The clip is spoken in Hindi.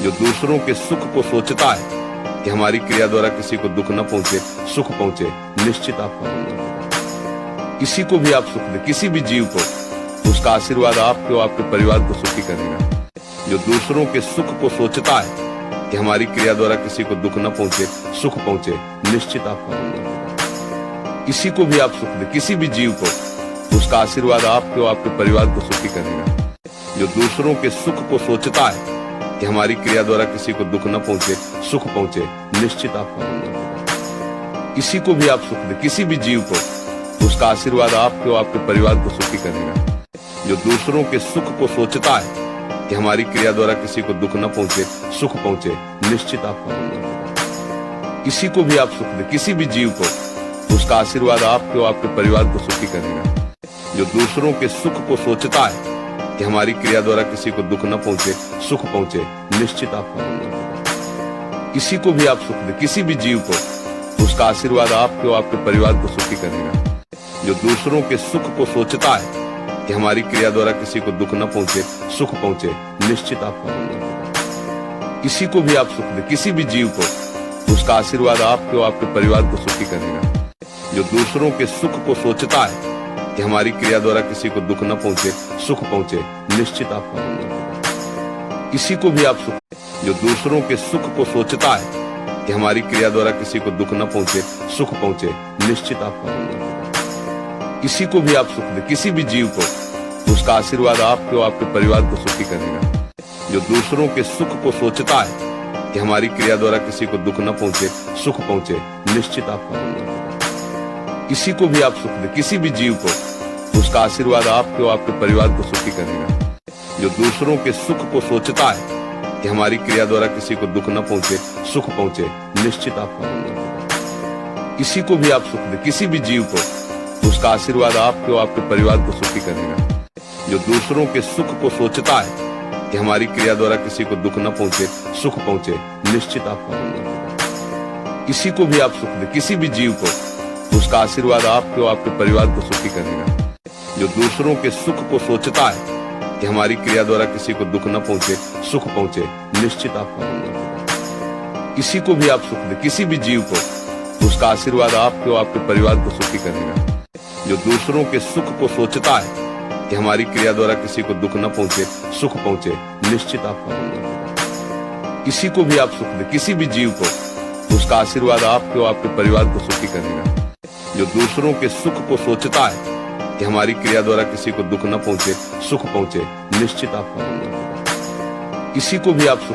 जो दूसरों के सुख को सोचता है कि हमारी क्रिया द्वारा किसी को दुख न पहुंचे, सुख पहुंचे, निश्चित आपको मिलेगा। किसी को भी आप सुख दे, किसी भी जीव को, उसका आशीर्वाद आपके और आपके परिवार को सुखी करेगा। जो दूसरों के सुख को सोचता है कि हमारी क्रिया द्वारा किसी को दुख न पहुंचे, सुख पहुंचे, निश्चित आपको मिलेगा। किसी को भी आप सुख दे, किसी भी जीव को, उसका आशीर्वाद आपके और आपके परिवार को सुखी करेगा। जो दूसरों के सुख को सोचता है कि हमारी क्रिया द्वारा किसी को दुख न पहुंचे, सुख पहुंचे, निश्चित आपको मिलेगा। किसी को भी आप सुख दे, किसी भी जीव को, उसका आशीर्वाद आपके और आपके परिवार को सुखी करेगा। जो दूसरों के सुख को सोचता है कि हमारी क्रिया द्वारा किसी को दुख न पहुंचे, सुख पहुंचे, निश्चित आपको मिलेगा। किसी को भी आप सुख दे, किसी भी जीव को, उसका आशीर्वाद आपके और आपके परिवार को सुखी करेगा। जो दूसरों के सुख को सोचता है कि हमारी क्रिया द्वारा किसी को दुख न पहुंचे, सुख पहुंचे, निश्चित आपको मिलेगा। किसी को भी आप सुख दे, किसी भी जीव को, उसका आशीर्वाद आपके और आपके परिवार को सुखी करेगा। जो दूसरों के सुख को सोचता है कि हमारी क्रिया द्वारा किसी को दुख न पहुंचे, सुख पहुंचे, निश्चित आपको मिलेगा। किसी को भी आप सुख दे, किसी भी जीव को, उसका आशीर्वाद आपके और आपके परिवार को सुखी करेगा। जो दूसरों के सुख को सोचता है कि हमारी क्रिया द्वारा किसी को दुख न पहुंचे, सुख पहुंचे, निश्चित आपको मिलेगा। किसी को भी आप सुख दे, जो दूसरों के सुख को सोचता है कि हमारी क्रिया द्वारा किसी को दुख न पहुंचे, सुख पहुंचे, निश्चित आपको मिलेगा। किसी को भी आप सुख दे, किसी भी जीव को, उसका आशीर्वाद आपके और आपके परिवार को सुखी करेगा। जो दूसरों के सुख को सोचता है कि हमारी क्रिया द्वारा किसी को दुख न पहुंचे, सुख पहुंचे, निश्चित आपको मिलेगा। किसी को भी आप सुख दे, किसी भी जीव को, उसका आशीर्वाद आपके और आपके परिवार को सुखी करेगा। जो दूसरों के सुख को सोचता है कि हमारी क्रिया द्वारा किसी को दुख न पहुंचे, सुख पहुंचे, निश्चित आपको मिलेगा। किसी को भी आप सुख दे, किसी भी जीव को, उसका आशीर्वाद आपके और आपके परिवार को सुखी करेगा। जो दूसरों के सुख को सोचता है कि हमारी क्रिया द्वारा किसी को दुख न पहुंचे, सुख पहुंचे, निश्चित आपको मिलेगा। किसी को भी आप सुख दे, किसी भी जीव को, उसका आशीर्वाद आपके और आपके परिवार को सुखी करेगा। जो दूसरों के सुख को सोचता है कि हमारी क्रिया द्वारा किसी को दुख न पहुंचे, सुख पहुंचे, निश्चित आपको मिलेगा। किसी को भी आप सुख दे, किसी भी जीव को, उसका आशीर्वाद आपके और आपके परिवार को सुखी करेगा। जो दूसरों के सुख को सोचता है कि हमारी क्रिया द्वारा किसी को दुख न पहुंचे, सुख पहुंचे, निश्चित आपको मिलेगा। किसी को भी आप सुख दे, किसी भी जीव को, उसका आशीर्वाद आपके और आपके परिवार को सुखी करेगा। जो दूसरों के सुख को सोचता है कि हमारी क्रिया द्वारा किसी को दुख न पहुंचे, सुख पहुंचे, निश्चित आपको मिलेगा। किसी को भी आप सुख